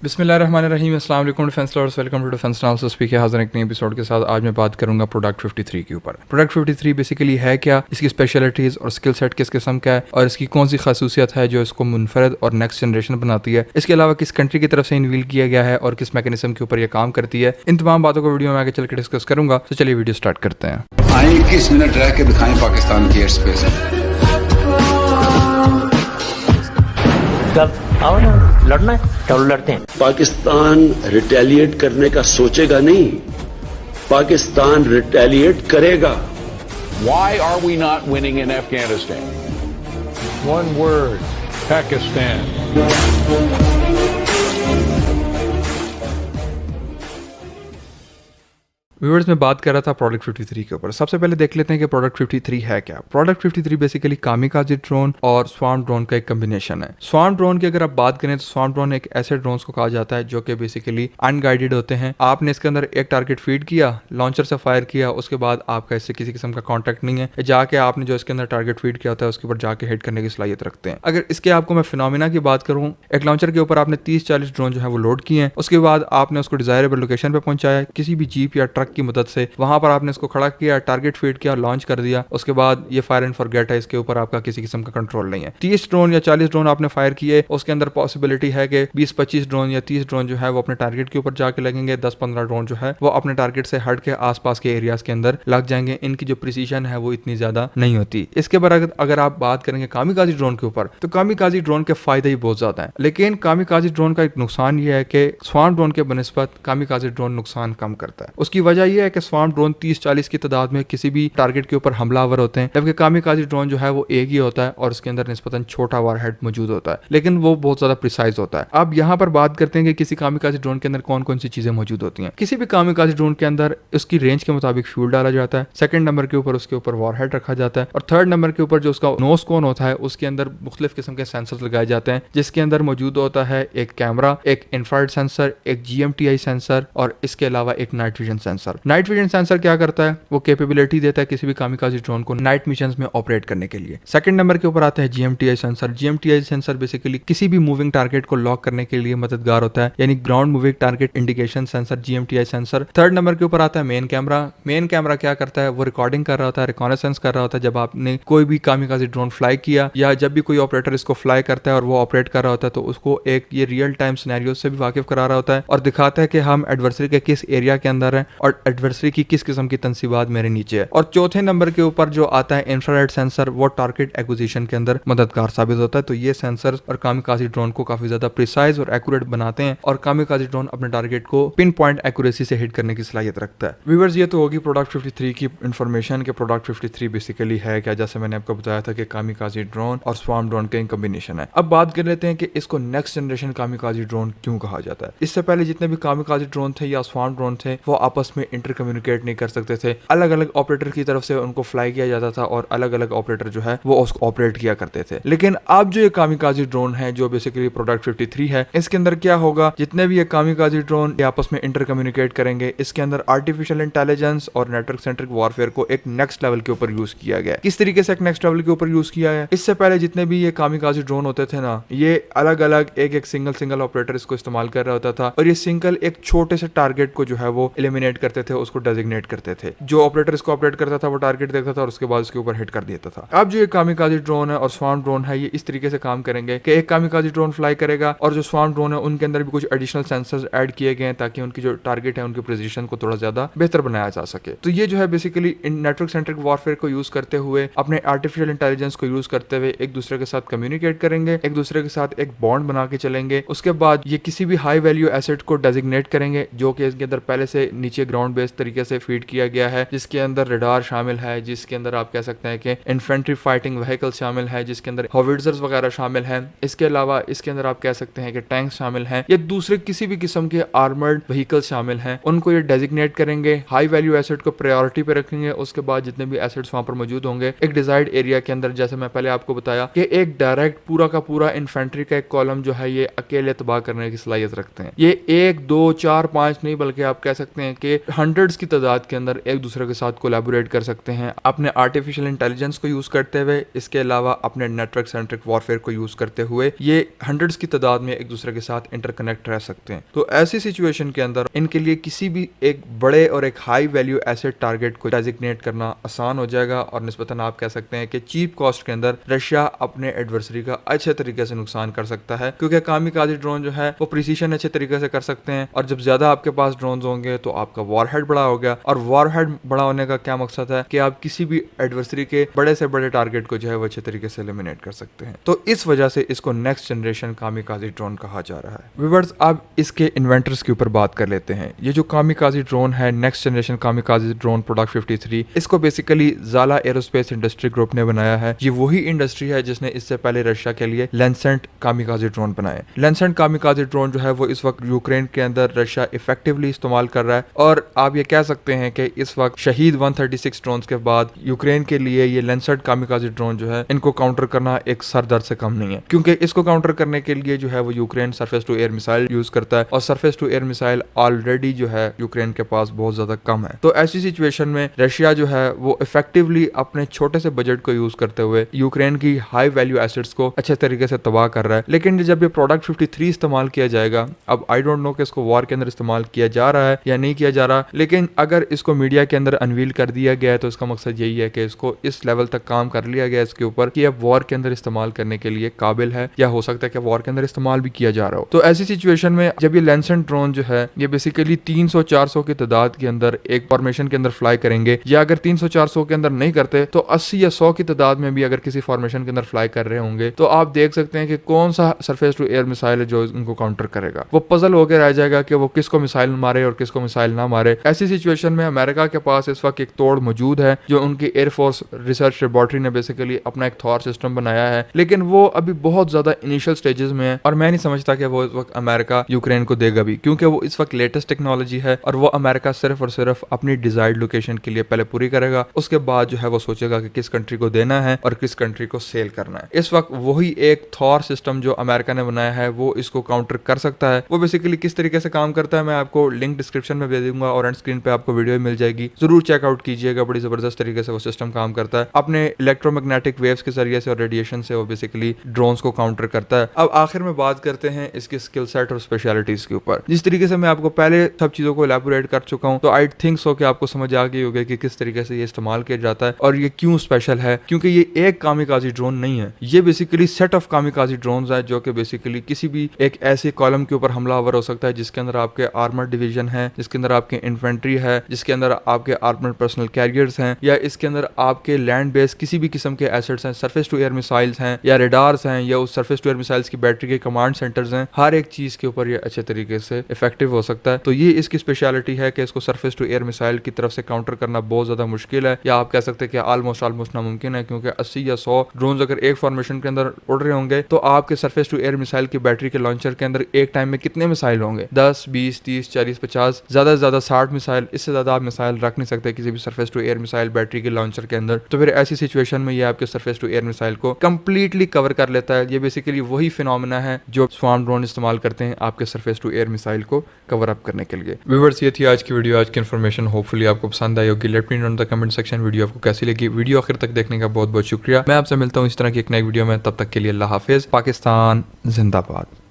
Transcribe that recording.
बिस्मिल्लाहिर्रहमानिर्रहीम। अस्सलाम वालेकुम defence lovers, welcome to defence analysis. Speaker हाजिर एक नए एपिसोड के साथ। आज मैं बात करूंगा प्रोडक्ट 53 के ऊपर। प्रोडक्ट 53 बेसिकली है क्या, इसकी स्पेशलिटीज़ और स्किल सेट किस किस्म का है और इसकी कौन सी खासूसियत है जो इसको मुनफरद और नेक्स्ट जनरेशन बनाती है। इसके अलावा किस कंट्री की तरफ से इनवील किया गया है और किस मैकेनिज्म के ऊपर यह काम करती है। इन तमाम बातों को वीडियो में आगे चल के डिस्कस करूंगा। तो चलिए वीडियो स्टार्ट करते हैं। आए 21 मिनट रह के दिखाएं पाकिस्तान की एयर स्पेस। कब आओ ना, लड़ना है चलो लड़ते हैं। पाकिस्तान रिटेलिएट करने का सोचेगा नहीं, पाकिस्तान रिटेलिएट करेगा। Why are we not winning in Afghanistan? One word: Pakistan. Viewers, मैं बात कर रहा था प्रोडक्ट 53 के ऊपर। सबसे पहले देख लेते हैं कि प्रोडक्ट 53 है क्या। प्रोडक्ट 53 बेसिकली कामिकाज़े ड्रोन और स्वार्म ड्रोन का एक कम्बिनेशन है। स्वार्म ड्रोन की अगर आप बात करें तो स्वार्म ड्रोन एक ऐसे ड्रोन्स को कहा जाता है जो कि बेसिकली अनगाइडेड होते हैं। आपने इसके अंदर एक टारगेट फीड किया, लॉन्चर से फायर किया, उसके बाद आपका इससे किसी किस्म का कॉन्टैक्ट नहीं है। जाके आपने जो इसके अंदर टारगेट फीड किया होता है उसके ऊपर जाके हिट करने की सलाहियत रखते हैं। अगर इसके आपको मैं फिनोमिना की बात करूँ, एक लॉन्चर के ऊपर आपने 30-40 ड्रोन जो है वो लोड किए हैं। उसके बाद आपने उसको डिजायरेबल लोकेशन पर पहुंचाया किसी भी जीप या ट्रक की मदद से। वहां पर आपने इसको खड़ा किया, टारगेट फीड किया, लॉन्च कर दिया। उसके बाद ये फायर एंड फॉरगेट है, इसके ऊपर आपका किसी किस्म का कंट्रोल नहीं है। 30 ड्रोन या 40 ड्रोन आपने फायर किए, उसके अंदर पॉसिबिलिटी है कि 20-25 ड्रोन या 30 ड्रोन जो है वो अपने टारगेट के ऊपर जाके लगेंगे। 10-15 ड्रोन जो है वो अपने टारगेट से हट के आसपास के एरियाज के अंदर लग जाएंगे। इनकी जो प्रिसीजन है वो इतनी ज्यादा नहीं होती। इसके बाद अगर आप बात करेंगे कामिकाज़े ड्रोन के ऊपर, तो कामिकाज़े ड्रोन के फायदे ही बहुत ज्यादा है। लेकिन कामिकाज़े ड्रोन का एक नुकसान ये है कि स्वार्म ड्रोन के बनिस्बत कामिकाज़े ड्रोन नुकसान कम करता है। उसकी वजह यह है कि स्वार्म ड्रोन 30-40 की तादाद में किसी भी टारगेट के ऊपर हमलावर होते हैं, जबकि कामिकाज़े ड्रोन जो है वो एक ही होता है और उसके अंदर निस्बतन छोटा वारहेड मौजूद होता है, लेकिन वो बहुत ज्यादा प्रिसाइज होता है। अब यहाँ पर बात करते हैं कि किसी कामिकाज़े ड्रोन के अंदर कौन कौन सी चीजें मौजूद होती हैं। किसी भी कामिकाज़े ड्रोन के अंदर उसकी रेंज के मुताबिक फ्यूल डाला जाता है। सेकंड नंबर के ऊपर उसके ऊपर वारहेड रखा जाता है और थर्ड नंबर के ऊपर जो उसका नोज कोन होता है उसके अंदर मुख्तलिफ किस्म के सेंसर लगाए जाते हैं, जिसके अंदर मौजूद होता है एक कैमरा, एक इंफ्रारेड सेंसर, एक GMTI सेंसर और इसके अलावा एक night vision sensor. Night vision sensor क्या करता है, वो कैपेबिलिटी देता है किसी भी कामिकाज़े ड्रोन को नाइट मिशंस में ऑपरेट करने के लिए। सेकंड नंबर के ऊपर आता है GMTI sensor. GMTI sensor basically किसी भी मूविंग टारगेट को लॉक करने के लिए मददगार होता है, यानी ground moving target indication sensor GMTI sensor. Third number के ऊपर आता है मेन कैमरा। मेन कैमरा क्या करता है, वो रिकॉर्डिंग कर रहा होता है, रिकॉनेसेंस कर रहा होता है जब आपने कोई भी कामिकाज़े ड्रोन फ्लाई किया या जब भी कोई ऑपरेटर इसको फ्लाई करता है और वो ऑपरेट कर रहा होता है तो उसको एक ये रियल टाइम सिनेरियो से भी वाकिफ करा रहा होता है और दिखाता है कि हम एडवर्सरी के किस एरिया के अंदर हैं और एडवर्सरी की किस किस्म की तनसीबात मेरे नीचे है। और चौथे नंबर के ऊपर जो आता है इंफ्रारेड सेंसर, वो टारगेट एक्विजिशन के अंदर मददगार साबित होता है। तो ये सेंसर और कामिकाज़े ड्रोन को काफी ज्यादा प्रिसाइज और एक्यूरेट बनाते हैं और कामिकाज़े ड्रोन अपने टारगेट को पिन पॉइंट एक्यूरेसी से हिट करने की सलाहियत रखता है। व्यूअर्स, ये तो होगी प्रोडक्ट 53 की इंफॉर्मेशन के प्रोडक्ट 53 बेसिकली है क्या। जैसे मैंने आपको बताया था कि कामिकाज़े ड्रोन और स्वार्म ड्रोन का कॉम्बिनेशन है। अब बात कर लेते हैं कि इसको नेक्स्ट जनरेशन कामिकाज़े ड्रोन क्यों कहा जाता है। इससे पहले जितने भी कामिकाज़े ड्रोन थे या स्वार्म ड्रोन थे वो आपस में इंटर कम्युनिकेट नहीं कर सकते थे। अलग अलग ऑपरेटर की तरफ से उनको फ्लाई किया जाता था और अलग अलग ऑपरेटर जो है वो उसको ऑपरेट किया करते थे। लेकिन अब जो ये कामिकाज़े ड्रोन है जो बेसिकली प्रोडक्ट 53 है, इसके अंदर क्या होगा, जितने भी ये कामिकाज़े ड्रोन आपस में इंटर कम्युनिकेट करेंगे, इसके अंदर आर्टिफिशियल इंटेलिजेंस और नेटवर्क सेंट्रिक वॉरफेयर को एक नेक्स्ट लेवल के ऊपर यूज किया गया है। किस तरीके से एक नेक्स्ट लेवल के ऊपर यूज किया है, इससे पहले जितने भी ये कामिकाज़े ड्रोन होते थे ना, ये अलग अलग एक सिंगल ऑपरेटर इसको इस्तेमाल कर रहा होता था और ये सिंगल एक छोटे से टारगेट को जो है वो एलिमिनेट करते थे, उसको डेजिग्नेट करते थे। जो ऑपरेटर इसको ऑपरेट करता था वो टारगेट देखता था और उसके बाद उसके ऊपर हिट कर देता था। अब जो ये कामिकाज़े ड्रोन है और स्वार्म ड्रोन है, ये इस तरीके से काम करेंगे कि एक कामिकाज़े ड्रोन फ्लाई करेगा और जो स्वार्म ड्रोन है उनके अंदर भी कुछ एडिशनल सेंसर्स ऐड किए गए हैं ताकि उनकी जो टारगेट है उनकी पोजीशन को थोड़ा ज्यादा बेहतर बनाया जा सके। तो ये जो है बेसिकली नेटवर्क सेंट्रिक वॉरफेयर को यूज करते हुए, अपने आर्टिफिशियल इंटेलिजेंस को यूज करते हुए एक दूसरे के साथ कम्युनिकेट करेंगे, एक दूसरे के साथ एक बॉन्ड बना के चलेंगे। उसके बाद ये किसी भी हाई वैल्यू एसेट को डेजिग्नेट करेंगे जो कि इसके अंदर पहले से नीचे ग्राउंड बेस्ड तरीके से फीड किया गया है, जिसके अंदर रडार शामिल है, जिसके अंदर आप कह सकते हैं कि इन्फेंट्री फाइटिंग व्हीकल शामिल है, जिसके अंदर हॉविट्जर्स वगैरह शामिल हैं। इसके अलावा इसके अंदर आप कह सकते हैं कि टैंक शामिल हैं या दूसरे किसी भी किस्म के आर्मर्ड व्हीकल शामिल हैं। उनको ये डेजिग्नेट करेंगे, हाई वैल्यू एसेट को प्रायोरिटी पे रखेंगे। उसके बाद जितने भी एसेट्स वहां पर मौजूद होंगे एक डिजायर्ड एरिया के अंदर, जैसे मैं पहले आपको बताया कि एक डायरेक्ट पूरा का पूरा इन्फेंट्री का एक कॉलम जो है ये अकेले तबाह करने की सलाहियत रखते हैं। ये 1, 2, 4, 5 नहीं बल्कि आप कह सकते हैं कि हंड्रेड्स की तादाद के अंदर एक दूसरे के साथ कोलैबोरेट कर सकते हैं अपने आर्टिफिशियल इंटेलिजेंस को यूज़ करते हुए, इसके अलावा अपने नेटवर्क सेंट्रिक वॉरफेयर को यूज़ करते हुए ये हंड्रेड्स की तादाद में एक दूसरे के साथ इंटरकनेक्ट रह सकते हैं। तो ऐसी सिचुएशन के अंदर इनके लिए किसी भी एक बड़े और एक हाई वैल्यू एसेट टारगेट को डेजिग्नेट करना आसान हो जाएगा और निस्बतन आप कह सकते हैं कि चीप कॉस्ट के अंदर रशिया अपने एडवर्सरी का अच्छे तरीके से नुकसान कर सकता है, क्योंकि कामिकाज़ी ड्रोन जो है वो प्रिसीशन अच्छे तरीके से कर सकते हैं। और जब ज्यादा आपके पास ड्रोन होंगे तो आपका वॉरहेड बड़ा हो गया, और वॉरहेड बड़ा होने का क्या मकसद है कि आप किसी भी एडवर्सरी के बड़े से बड़े टारगेट को जो है वो अच्छे तरीके से एलिमिनेट कर सकते हैं। तो इस वजह से इसको नेक्स्ट जनरेशन कामिकाज़ी ड्रोन कहा जा रहा है। व्यूअर्स, अब इसके इन्वेंटर्स के ऊपर बात कर लेते हैं। ये जो कामिकाज़ी ड्रोन है, नेक्स्ट जनरेशन कामिकाज़ी ड्रोन प्रोडक्ट 53, इसको बेसिकली ज़ाला एरोस्पेस इंडस्ट्री ग्रुप ने बनाया है। ये वही इंडस्ट्री है जिसने इससे पहले रशिया के लिए लैंसेंट कामिकाज़ी ड्रोन बनाए। लैंसेंट कामिकाज़ी ड्रोन जो है वो इस वक्त यूक्रेन के अंदर रशिया इफेक्टिवली इस्तेमाल कर रहा है, और आप ये कह सकते हैं कि इस वक्त शहीद 136 ड्रोन के बाद यूक्रेन के लिए ये लैंसेंट कामिकाज़ी ड्रोन जो है इनको काउंटर करना एक सर दर्द से कम नहीं है, क्योंकि इसको काउंटर करने के लिए जो है वो Ukraine surface to air missile use करता है, और surface to air missile already जो है यूक्रेन के पास बहुत ज्यादा कम है। तो ऐसी सिचुएशन में रशिया जो है वो इफेक्टिवली अपने छोटे से बजट को यूज करते हुए यूक्रेन की हाई वैल्यू एसेट्स को अच्छे तरीके से तबाह कर रहा है। लेकिन जब ये प्रोडक्ट 53 इस्तेमाल किया जाएगा, अब आई डोंट नो कि इसको वॉर के अंदर इस्तेमाल किया जा रहा है या नहीं किया जा रहा, लेकिन अगर इसको मीडिया के अंदर अनवील कर दिया गया है तो इसका मकसद यही है कि इसको इस लेवल तक काम कर लिया गया इसके ऊपर कि अब वॉर के अंदर इस्तेमाल करने के लिए काबिल है, या हो सकता है कि वॉर के अंदर इस्तेमाल भी किया जा रहा हो। तो ऐसी सिचुएशन में जब ये लैंसेंट ड्रोन जो है ये बेसिकली 300-400 की तादाद के अंदर एक फॉर्मेशन के अंदर फ्लाई करेंगे, या अगर 300-400 के अंदर नहीं करते तो 80 या 100 की तादाद में भी अगर किसी फॉर्मेशन के अंदर फ्लाई कर रहे होंगे, तो आप देख सकते हैं कि कौन सा सरफेस टू एयर मिसाइल है जो उनको काउंटर करेगा। वो पजल होकर रह जाएगा कि वो किसको मिसाइल मारे और किसको मिसाइल ना मारे। ऐसी सिचुएशन में अमेरिका के पास इस वक्त एक तोड़ मौजूद है, जो उनकी एयरफोर्स रिसर्च लेबोरेटरी ने बेसिकली अपना एक थॉर सिस्टम बनाया है, लेकिन वो अभी बहुत ज्यादा इनिशियल स्टेजेस में है, और मैं नहीं समझता कि वो इस वक्त अमेरिका यूक्रेन को देगा भी, क्योंकि वो इस वक्त लेटेस्ट टेक्नोलॉजी है, और वो अमेरिका सिर्फ और सिर्फ अपनी डिजायर्ड लोकेशन के लिए पहले पूरी करेगा, उसके बाद जो है वो सोचेगा कि किस कंट्री को देना है और किस कंट्री को सेल करना है। इस वक्त वही एक थॉर सिस्टम जो अमेरिका ने बनाया है वो इसको काउंटर कर सकता है। वो बेसिकली किस तरीके से काम करता है मैं आपको लिंक डिस्क्रिप्शन में दे दूंगा, और एंड स्क्रीन पे आपको वीडियो मिल जाएगी, जरूर चेकआउट कीजिएगा। बड़ी जबरदस्त तरीके से वो सिस्टम काम करता है, अपने इलेक्ट्रोमैग्नेटिक वेव्स के जरिए से और रेडिएशन से वो बेसिकली ड्रोन्स को काउंटर करता है। अब आखिर में बात करते हैं इसके स्किल सेट और स्पेशलिटीज के ऊपर। जिस तरीके से मैं आपको पहले सब चीजों को एलैबोरेट कर चुका हूं, तो आई थिंक सो कि आपको समझ आ गई होगी कि किस तरीके से ये इस्तेमाल किया जाता है और ये क्यों स्पेशल है। क्योंकि ये एक कामिकाज़ी ड्रोन नहीं है, ये बेसिकली सेट ऑफ कामिकाज़ी ड्रोन्स है जो कि बेसिकली किसी भी एक ऐसे कॉलम के ऊपर हमलावर हो सकता है जिसके अंदर आपके आर्मर्ड डिवीजन है, जिसके अंदर आपके इन्फेंट्री है, जिसके अंदर आपके आर्मर्ड पर्सनल कैरियर्स हैं, या इसके अंदर आपके लैंड बेस किसी भी किस्म के एसेट्स हैं, सरफेस टू एयर मिसाइल्स हैं, या रेडार्स हैं, या उस सरफेस टू एयर मिसाइल्स की बैटरी के कमांड सेंटर्स हैं। हर एक चीज के ऊपर ये अच्छे तरीके से इफेक्टिव हो सकता है। तो ये इसकी स्पेशलिटी है कि इसको सरफेस टू एयर मिसाइल की तरफ से काउंटर करना बहुत ज्यादा मुश्किल है, या आप कह सकते हैं कि ऑलमोस्ट नामुमकिन है, क्योंकि 80 या 100 ड्रोन्स अगर एक फॉर्मेशन के अंदर उड़ रहे होंगे तो आपके सरफेस टू एयर मिसाइल की बैटरी के लॉन्चर के अंदर एक टाइम में कितने मिसाइल होंगे? 10, 20, 30, 40, 50, ज्यादा से ज्यादा 60 मिसाइल। इससे ज्यादा आप मिसाइल रख नहीं सकते किसी भी surface to air missile battery के लॉन्चर के अंदर। तो फिर ऐसी सिचुएशन में ये आपके सरफेस टू एयर मिसाइल को कंप्लीटली कवर कर लेता है। ये बेसिकली वही फिनोमेना है जो स्वार्म ड्रोन इस्तेमाल करते हैं आपके सरफेस टू एयर मिसाइल को कवर अप करने के लिए। व्यूअर्स, ये थी आज की वीडियो, आज की इन्फॉर्मेशन। होपफुली आपको पसंद आई होगी। Let me know in the comment section video आपको कैसी लगी। वीडियो आखिर तक देखने का बहुत बहुत शुक्रिया। मैं आपसे मिलता हूँ इस तरह की एक नई वीडियो में, तब तक के लिए अल्लाह हाफिज। पाकिस्तान जिंदाबाद।